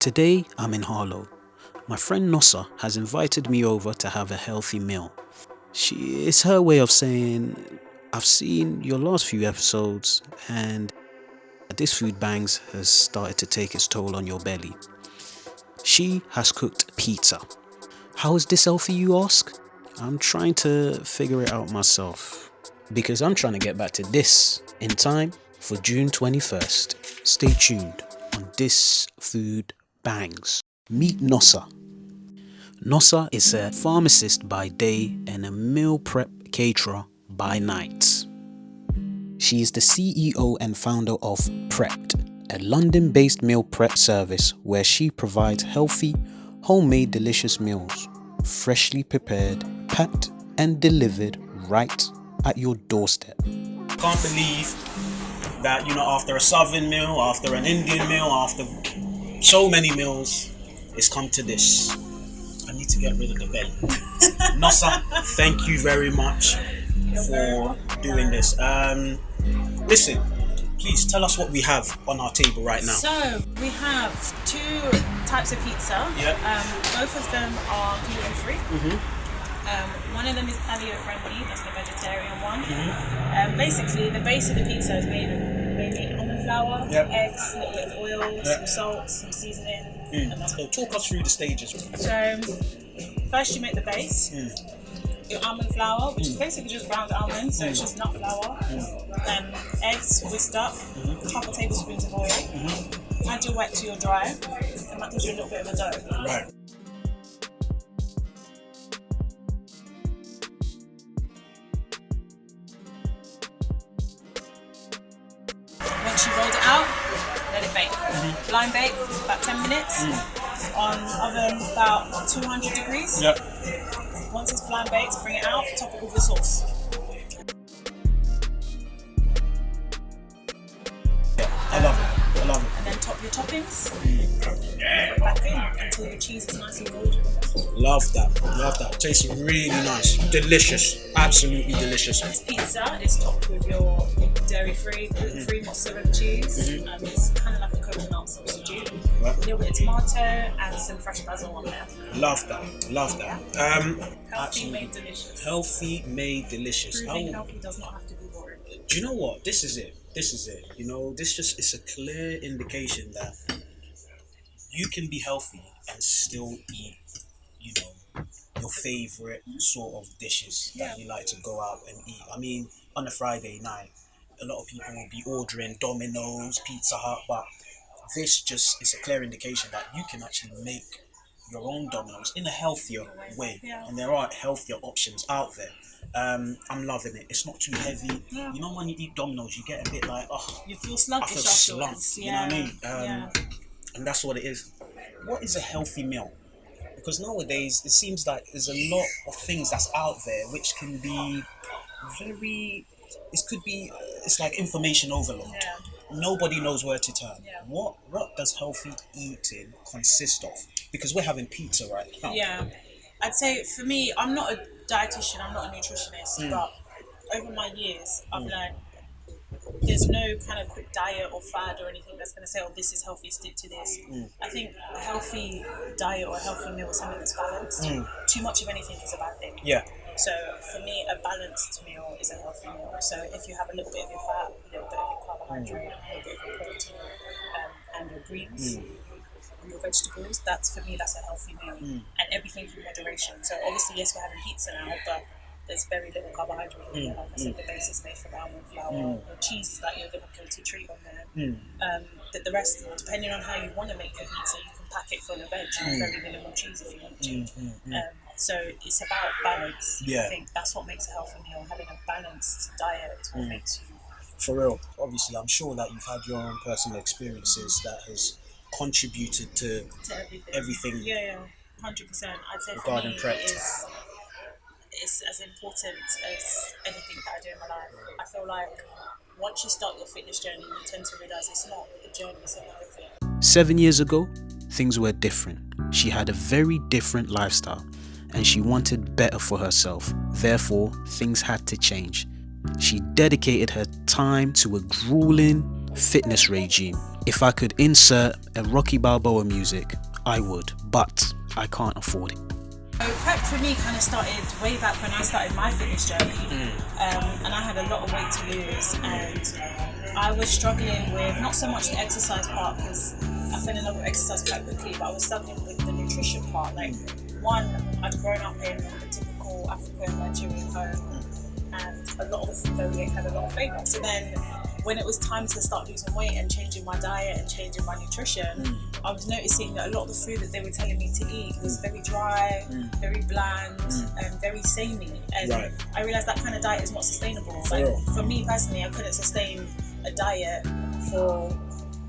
Today I'm in Harlow. My friend Nosa has invited me over to have a healthy meal. It's her way of saying, I've seen your last few episodes and this food bangs has started to take its toll on your belly. She has cooked pizza. How is this healthy, you ask? I'm trying to figure it out myself because I'm trying to get back to this in time for June 21st. Stay tuned on This Food Bangs. Meet Nosa. Nosa is a pharmacist by day and a meal prep caterer by night. She is the CEO and founder of Prepped, a London-based meal prep service where she provides healthy, homemade delicious meals, freshly prepared, packed and delivered right at your doorstep. Can't believe that, after a southern meal, after an Indian meal, after so many meals, it's come to this. I need to get rid of the belly. Nosa, thank you very much for doing this. Listen, please tell us what we have on our table right now. So we have two types of pizza. Yeah. Both of them are gluten-free. Mm-hmm. One of them is paleo-friendly, that's the vegetarian one. Mm-hmm. Basically, the base of the pizza is made of mainly almond flour, Yep. eggs, a little bit of oil, Yep. some salt, some seasoning. And that's So talk us through the stages. So first you make the base. Your almond flour, which is basically just ground almonds, so it's just nut flour. Eggs whisked up, a couple tablespoons of oil. Add your wet to your dry, and that gives you a little bit of a dough. Right. Once you rolled it out, let it bake. Blind bake, about 10 minutes. On oven about 200 degrees. Yep. Once it's blind baked, bring it out, top it with your sauce. I love it. And then top your toppings. Put it back in until your cheese is nice and golden. Love that. Tastes really nice. Delicious. Absolutely delicious. This pizza is topped with your dairy-free, gluten-free mozzarella cheese. It's kind of like a coconut substitute. Right. A little bit of tomato and some fresh basil on there. Love that. Healthy made delicious. Healthy made delicious. Proving healthy does not have to be boring. Do you know what? This is it. This just is a clear indication that you can be healthy and still eat, your favorite sort of dishes that you like to go out and eat. I mean, on a Friday night, a lot of people will be ordering Domino's, Pizza Hut, but this just is a clear indication that you can actually make your own Domino's in a healthier way. Yeah. And there are healthier options out there. I'm loving it. It's not too heavy. Yeah. When you eat Domino's, you get a bit like, You feel I sluggish feel afterwards. slumped. You know what I mean? And that's what it is. What is a healthy meal? Because nowadays it seems like there's a lot of things that's out there which can be it's like information overload. Nobody knows where to turn. What does healthy eating consist of? Because we're having pizza right now. I'd say for me, I'm not a dietitian, I'm not a nutritionist, but over my years I've learned there's no kind of quick diet or fad or anything that's going to say, this is healthy, stick to this. I think a healthy diet or a healthy meal is something that's balanced. Too much of anything is a bad thing. So for me, a balanced meal is a healthy meal. So if you have a little bit of your fat, a little bit of your carbohydrate, a little bit of your protein, and your greens, and your vegetables, that's a healthy meal. And everything in moderation. So obviously, yes, we're having pizza now, but there's very little carbohydrate in there. Like I said, the base is made from almond flour. The cheese is like your little guilty treat on there. The rest, depending on how you want to make your pizza, you can pack it full of veg and very minimal cheese if you want to. So it's about balance. I think that's what makes a healthy meal. Having a balanced diet is what makes you. For real. Obviously, I'm sure that you've had your own personal experiences that has contributed to everything. 100%. I'd say for Regarding me, Prepped. it's as important as anything that I do in my life. I feel like once you start your fitness journey, you tend to realise it's not the journey, it's everything. 7 years ago, things were different. She had a very different lifestyle and she wanted better for herself. Therefore, things had to change. She dedicated her time to a grueling fitness regime If I could insert a Rocky Balboa music, I would, but I can't afford it. So prep for me kind of started way back when I started my fitness journey, and I had a lot of weight to lose, and I was struggling with not so much the exercise part, because I fell in love with exercise quite quickly, but I was struggling with the nutrition part. Like, one, I'd grown up in a typical African Nigerian home, and a lot of the food I ate had a lot of flavour. So then, when it was time to start losing weight and changing my diet and changing my nutrition, I was noticing that a lot of the food that they were telling me to eat was very dry, very bland, and very samey. And I realised that kind of diet is not sustainable. Like, for me personally, I couldn't sustain a diet for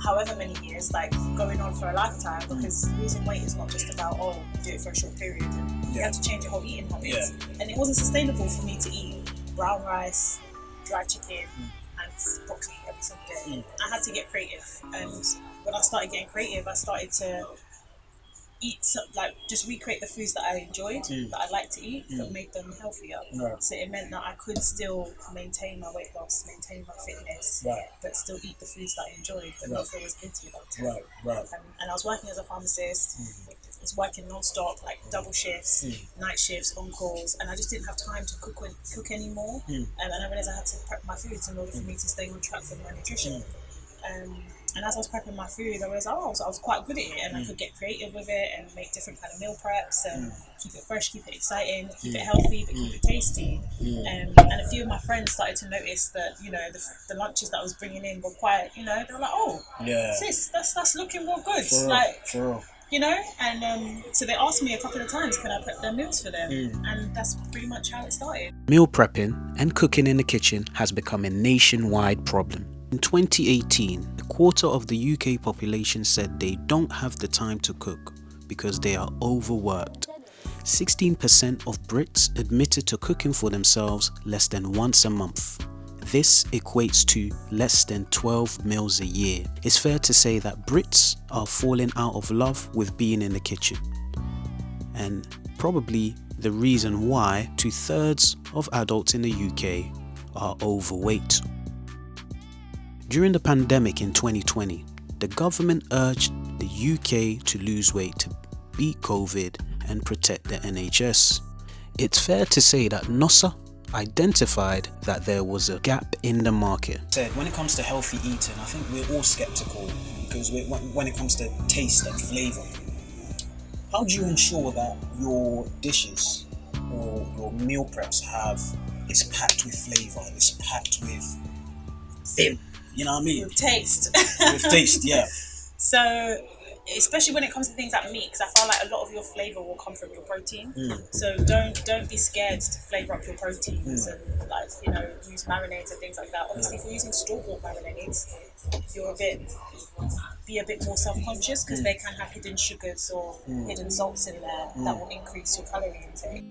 however many years, like going on for a lifetime, because losing weight is not just about, oh, you do it for a short period. And you have to change your whole eating habits. And it wasn't sustainable for me to eat brown rice, dry chicken, and broccoli every single day. I had to get creative, and when I started getting creative, I started to eat just recreate the foods that I enjoyed, that I liked to eat, but make them healthier. So it meant that I could still maintain my weight loss, maintain my fitness, but still eat the foods that I enjoyed, but not feel as guilty about it. And I was working as a pharmacist. I was working non-stop, like double shifts, night shifts, on calls, and I just didn't have time to cook anymore. And I realised I had to prep my foods in order for me to stay on track with my nutrition. And as I was prepping my food, I realised, I was quite good at it, and I could get creative with it and make different kind of meal preps and keep it fresh, keep it exciting, keep it healthy, but keep it tasty. And a few of my friends started to notice that, you know, the lunches that I was bringing in were quite, you know, they were like, oh, sis, that's looking real good. For real. You know, and so they asked me a couple of times, can I prep their meals for them? And that's pretty much how it started. Meal prepping and cooking in the kitchen has become a nationwide problem. In 2018, a quarter of the UK population said they don't have the time to cook because they are overworked. 16% of Brits admitted to cooking for themselves less than once a month. This equates to less than 12 meals a year. It's fair to say that Brits are falling out of love with being in the kitchen. And probably the reason why 2/3 of adults in the UK are overweight. During the pandemic in 2020, the government urged the UK to lose weight to beat COVID and protect the NHS. It's fair to say that Nosa identified that there was a gap in the market. When it comes to healthy eating, I think we're all skeptical, because when it comes to taste and flavour, how do you ensure that your dishes or your meal preps it's packed with flavour, it's packed with vim? You know what I mean? With taste. With taste, yeah. So, especially when it comes to things like meat, because I feel like a lot of your flavour will come from your protein. So don't be scared to flavour up your proteins and, like, you know, use marinades and things like that. Obviously, if you're using store-bought marinades, be a bit more self-conscious, because they can have hidden sugars or hidden salts in there that will increase your calorie intake.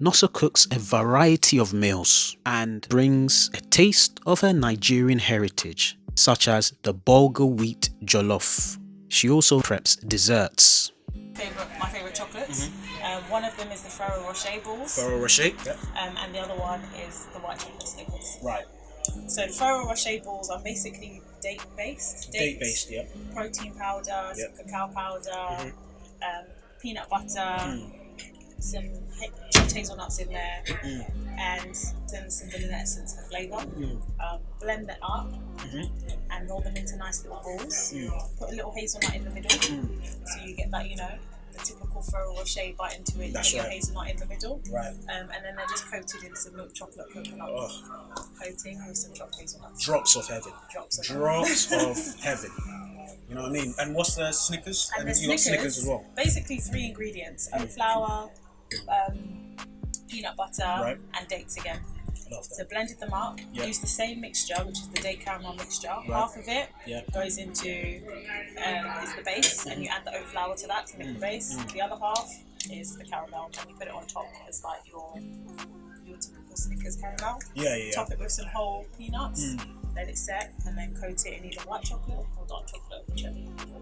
Nosa cooks a variety of meals and brings a taste of her Nigerian heritage, such as the bulgur wheat jollof. She also preps desserts. My favourite chocolates. One of them is the Ferrero Rocher balls. Ferrero Rocher? Yeah. And the other one is the white chocolate Snickers. Right. So the Ferrero Rocher balls are basically date-based. Date-based, yeah. Protein powder, some cacao powder, peanut butter, some chopped hazelnuts in there, and then some vanilla essence for flavour. Blend that up and roll them into nice little balls. Put a little hazelnut in the middle, so you get that, you know, the typical Ferrero Rocher bite into it. That's you get right. your hazelnut in the middle, Right. and then they're just coated in some milk chocolate coconut coating with some chopped hazelnuts. Drops of heaven. Drops of heaven. You know what I mean? And what's the Snickers? And the you got Snickers as well. Basically 3 ingredients: oat flour, peanut butter, and dates again. Love that. So blended them up. Use the same mixture, which is the date caramel mixture. Half of it goes into is the base, and you add the oat flour to that to make the base. The other half is the caramel, and you put it on top as like your typical Snickers caramel. Top it with some whole peanuts. Let it set, and then coat it in either white chocolate or dark chocolate, whichever you prefer.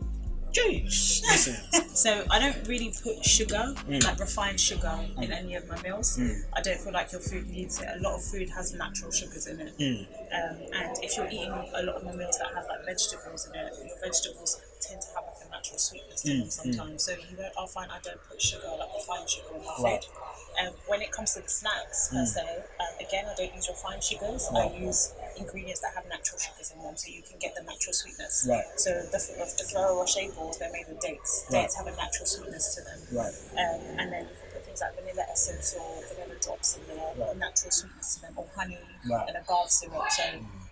Jeez, listen, So I don't really put sugar, like refined sugar, in any of my meals. I don't feel like your food needs it. A lot of food has natural sugars in it, and if you're eating a lot of my meals that have like vegetables in it, your vegetables tend to have like a natural sweetness to them sometimes. So I'll find I don't put sugar, like refined sugar, in my food. When it comes to the snacks per se, again, I don't use refined sugars. I use ingredients that have natural sugars in them, so you can get the natural sweetness. Right. So the Ferrero Rocher balls, they're made with dates. Right. Dates have a natural sweetness to them. Right. And then you can put things like vanilla essence or vanilla drops in there, natural sweetness to them, or honey and agave syrup. So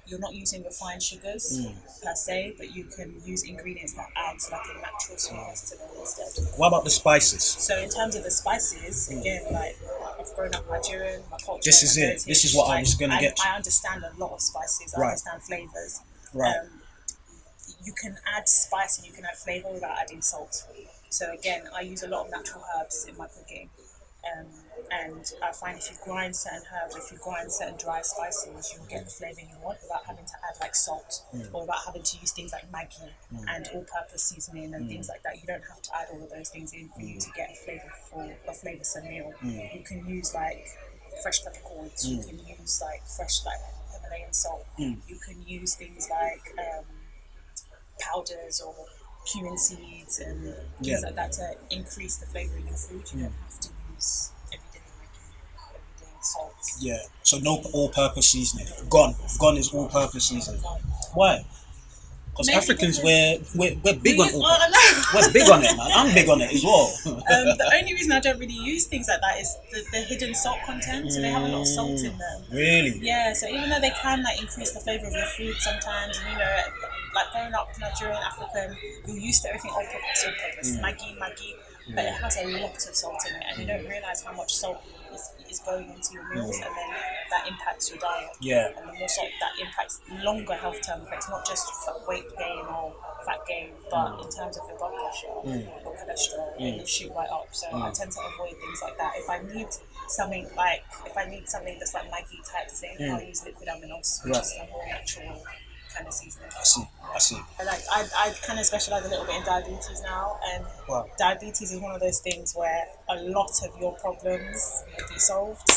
you're not using refined sugars per se, but you can use ingredients that add like a natural sweetness to them instead. What about the spices? So in terms of the spices, again, like I've grown up Nigerian, my culture. This is it. This is what I was going to get to. I understand a lot of spices. I understand flavors. Right. You can add spice and you can add flavor without adding salt. So again, I use a lot of natural herbs in my cooking. And I find if you grind certain herbs, if you grind certain dry spices, you'll get the flavour you want without having to add like salt or without having to use things like Maggi and all-purpose seasoning and things like that. You don't have to add all of those things in for you to get a flavoursome meal. You can use like fresh peppercorns. You can use like fresh like Himalayan salt. You can use things like powders or cumin seeds and things like that to increase the flavour in your food. You don't have to use everyday salt. Yeah. So no all-purpose seasoning. Gone is all-purpose seasoning. Why? Because Africans, we're big on all-purpose. We're big on it, man. I'm big on it as well. The only reason I don't really use things like that is the hidden salt content. So they have a lot of salt in them. Really? Yeah. So even though they can like increase the flavour of your food sometimes, and like growing up Nigerian, African, you're used to everything all-purpose, Maggi, but it has a lot of salt in it, and you don't realise how much salt is going into your meals, and then that impacts your diet. Yeah. And the more salt, that impacts longer health term effects, not just weight gain or fat gain, but in terms of your blood pressure, your cholesterol, it will shoot right up. So I tend to avoid things like that. If I need something that's like Maggi type thing, I'll use liquid aminos, which is a more natural kind of seasoning. I see. I kind of specialize a little bit in diabetes now, and diabetes is one of those things where a lot of your problems will be solved.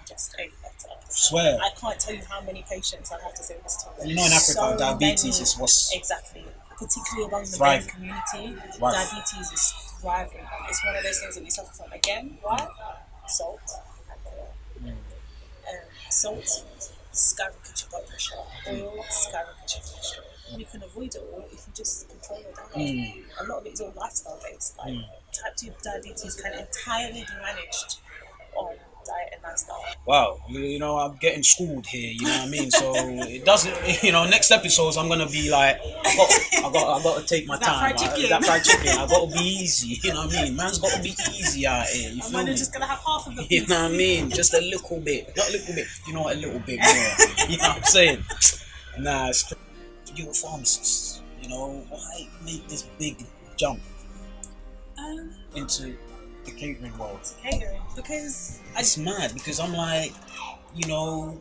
Just ate better. Swear. I can't tell you how many patients I have to say this to. You know, in Africa, diabetes is what's exactly, particularly among the thriving. Black community. Right. Diabetes is thriving. It's one of those things that we suffer from. Again, why? Salt. Salt skyrockets your blood pressure. Oil skyrockets your cholesterol. You can avoid it all if you just control your diet. A lot of it is all lifestyle based. Like type 2 diabetes can entirely be managed on diet and lifestyle. Wow, I'm getting schooled here, you know what I mean? So it doesn't, next episodes I'm gonna be like, I got to take my time. That fried chicken, I got to be easy, you know what I mean? Man's got to be easy out here, you feel me? Just gonna have half of the piece. You know what I mean? Just a little bit, not a little bit, a little bit more, you know what I'm saying? Nah, you're a pharmacist, why make this big jump into the catering world? Because it's mad, because I'm like,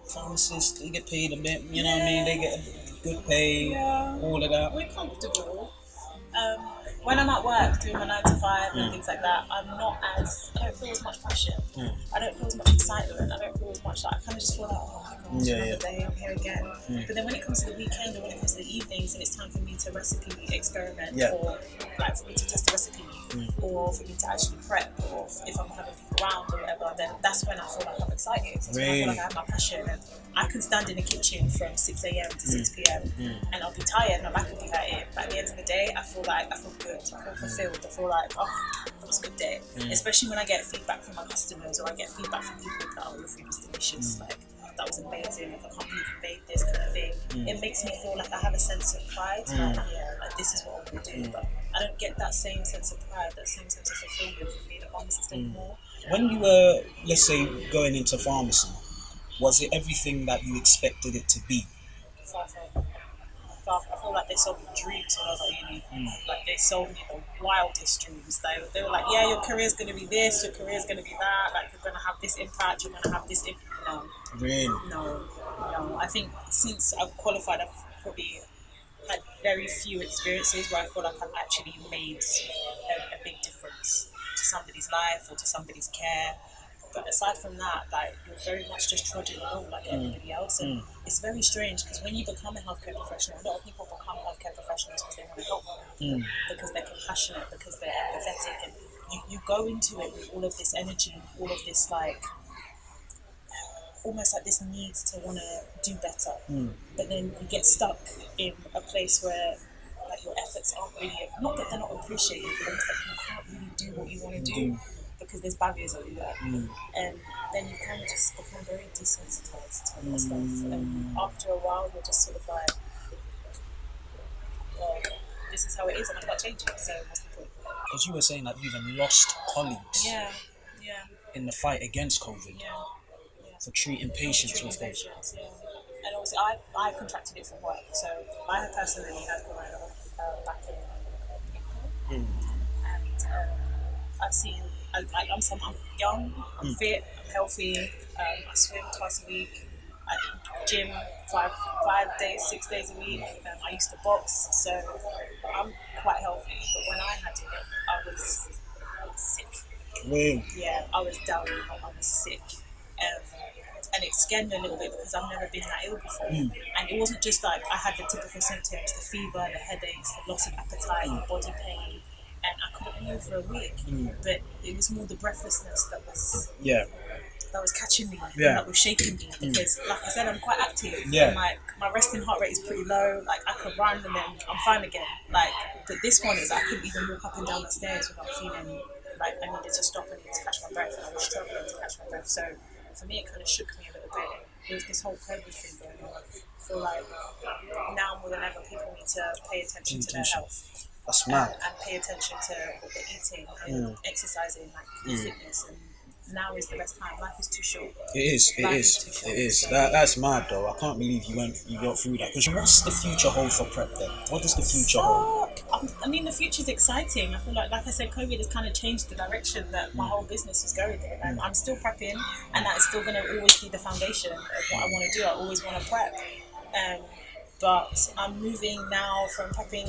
pharmacists, they get paid a bit, you know what I mean? They get a good pay, all of that. We're comfortable. When I'm at work doing my 9 to 5 and things like that, I don't feel as much passion. I don't feel as much excitement. I don't feel as much, I kind of just feel like, oh my God, another day, I'm here again. But then when it comes to the weekend or when it comes to the evenings and it's time for me to recipe experiment or like for me to test a recipe or for me to actually prep or if I'm having people around or whatever, then that's when I feel like I'm excited. That's when I feel like I have my passion, and I can stand in the kitchen from 6 a.m. to 6 p.m. and I'll be tired and my back will be hurting, but at the end of the day I feel good, I feel fulfilled, I feel like, that was a good day. Especially when I get feedback from my customers or I get feedback from people that, your food was delicious, like that was amazing, like I can't believe you made this kind of thing. It makes me feel like I have a sense of pride, like this is what I want to do, but I don't get that same sense of pride, that same sense of fulfillment from being a pharmacist anymore. When you were, let's say, going into pharmacy, was it everything that you expected it to be? Far from. I feel like they sold me dreams when I was at uni. Like they sold me the wildest dreams. They were like, yeah, your career's going to be this, your career's going to be that, like you're going to have this impact, you're going to have this impact. No. Really? No. I think since I've qualified, I've probably had very few experiences where I feel like I've actually made a big difference. somebody's life or to somebody's care. But aside from that, like, you're very much just trudging along like everybody else, and it's very strange because when you become a healthcare professional, a lot of people become healthcare professionals because they want to help people, because they're compassionate, because they're empathetic, and you go into it with all of this energy, all of this like almost like this need to want to do better, but then you get stuck in a place where like your efforts aren't really, not that they're not appreciated, but almost like you can't really do what you want to do because there's barriers everywhere, and then you kind of just become very desensitized to that stuff, and after a while you're just sort of like, well, this is how it is and I can't change it, so what's the point? Because you were saying that you even lost colleagues Yeah, in the fight against COVID yeah. for treating patients with COVID. Patients, yeah. And also, I contracted it from work, so I personally had corona back in April, and I've seen. I'm young, I'm fit, I'm healthy. I swim twice a week. I gym 5 days, 6 days a week. I used to box, so I'm quite healthy. But when I had it, I was sick. Really? Yeah, I was down. I was sick. And it scared me a little bit because I've never been that ill before. And it wasn't just like I had the typical symptoms, the fever, the headaches, the loss of appetite, body pain, and I couldn't move for a week. But it was more the breathlessness that was catching me, that was shaking me, because like I said, I'm quite active. And like my resting heart rate is pretty low. Like I could run and then I'm fine again. Like, but this one is I couldn't even walk up and down the stairs without feeling like I needed to stop and needed to catch my breath, and I was struggling to catch my breath. So for me, it kind of shook me a little bit. And with this whole COVID thing going on, I feel like now more than ever, people need to pay attention to their health. That's mad. And pay attention to what they're eating and exercising, like fitness. And now is the best time. Life is too short. It is. So, that's mad though. I can't believe you got through that. Because what's the future hold for prep then? What does the future hold? I mean, the future's exciting. I feel like I said, COVID has kind of changed the direction that my whole business is going in. And I'm still prepping, and that is still going to always be the foundation of what I want to do. I always want to prep. But I'm moving now from prepping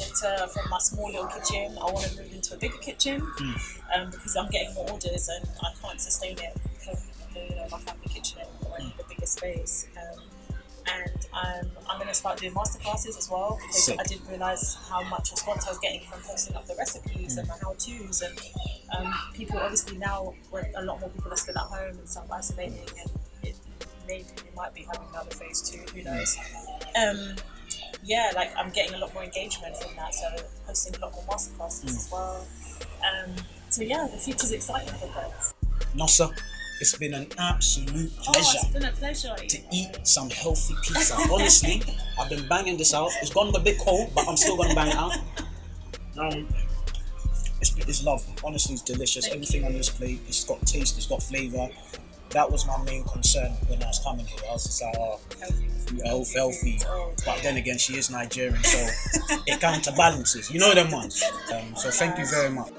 from my small little kitchen. I want to move into a bigger kitchen because I'm getting more orders and I can't sustain it from my family kitchen anymore. I need a bigger space. And I'm going to start doing masterclasses as well, because I didn't realise how much response I was getting from posting up the recipes and the how-tos. And people obviously now, when a lot more people are still at home and self-isolating, and it might be having another phase 2, who knows. Like I'm getting a lot more engagement from that, so posting a lot more masterclasses as well. The future's exciting for us. Nosa, it's been an absolute pleasure. It's been a pleasure to eat some healthy pizza. Honestly, I've been banging this out. It's gone a bit cold, but I'm still gonna bang it out. It's lovely. Honestly, it's delicious. Everything on this plate, it's got taste, it's got flavour. That was my main concern when I was coming here. I was just like, healthy. But then again, she is Nigerian, so it counterbalances. You know them ones. So thank you very much.